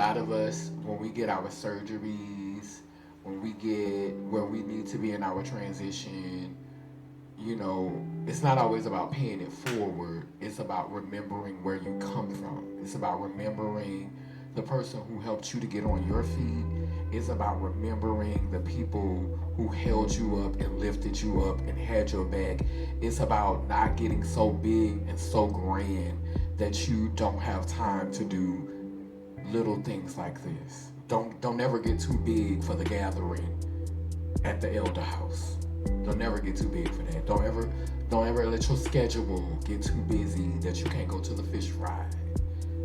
lot of us, when we get our surgeries, when we get where we need to be in our transition, it's not always about paying it forward. It's about remembering where you come from. It's about remembering the person who helped you to get on your feet. It's about remembering the people who held you up and lifted you up and had your back. It's about not getting so big and so grand that you don't have time to do little things like this. Don't ever get too big for the gathering at the elder house. Don't ever get too big for that. Don't ever let your schedule get too busy that you can't go to the fish fry.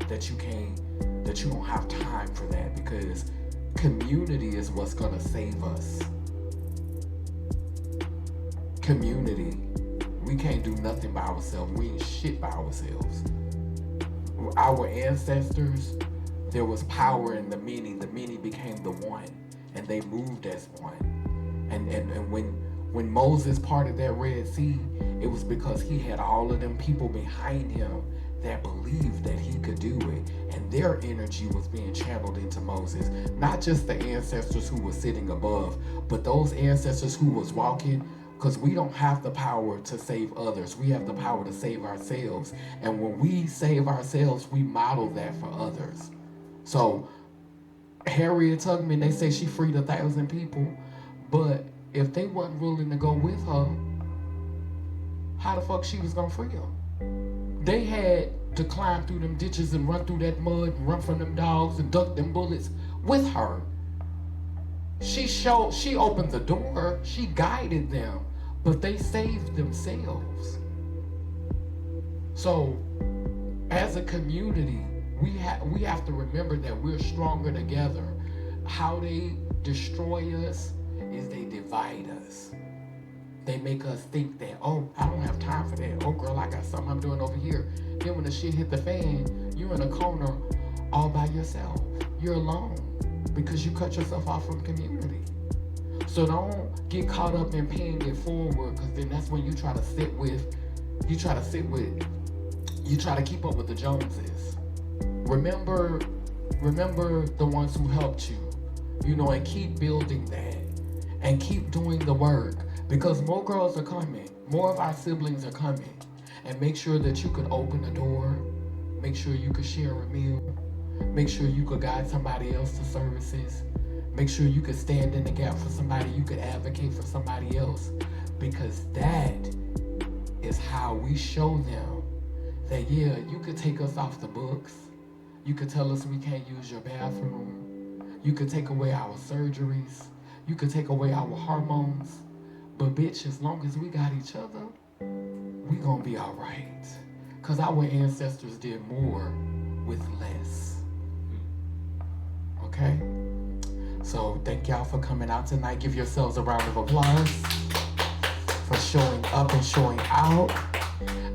That you don't have time for that, because community is what's gonna save us. Community. We can't do nothing by ourselves. We ain't shit by ourselves. Our ancestors, there was power in the many. The many became the one, and they moved as one. And when Moses parted that Red Sea, it was because he had all of them people behind him that believed that he could do it, and their energy was being channeled into Moses. Not just the ancestors who were sitting above, but those ancestors who was walking, because we don't have the power to save others. We have the power to save ourselves. And when we save ourselves, we model that for others. So Harriet Tubman, they say she freed 1,000 people, but if they wasn't willing to go with her, how the fuck she was gonna free them? They had to climb through them ditches and run through that mud and run from them dogs and duck them bullets with her. She opened the door, she guided them, but they saved themselves. So as a community, we have to remember that we're stronger together. How they destroy us is they divide us. They make us think that, oh, I don't have time for that. Oh, girl, I got something I'm doing over here. Then when the shit hit the fan, you're in a corner all by yourself. You're alone because you cut yourself off from community. So don't get caught up in paying it forward, because then that's when you try to keep up with the Joneses. Remember the ones who helped you, and keep building that and keep doing the work, because more girls are coming, more of our siblings are coming. And make sure that you could open a door, make sure you could share a meal, make sure you could guide somebody else to services, make sure you could stand in the gap for somebody, you could advocate for somebody else, because that is how we show them that, yeah, you could take us off the books, you could tell us we can't use your bathroom, you could take away our surgeries, you could take away our hormones, but bitch, as long as we got each other, we gonna be all right. Because our ancestors did more with less. Okay? So thank y'all for coming out tonight. Give yourselves a round of applause for showing up and showing out.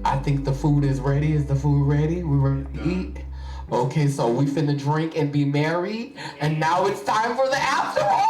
I think the food is ready. Is the food ready? We ready to eat? Okay, so we finna drink and be merry. And now it's time for the after party!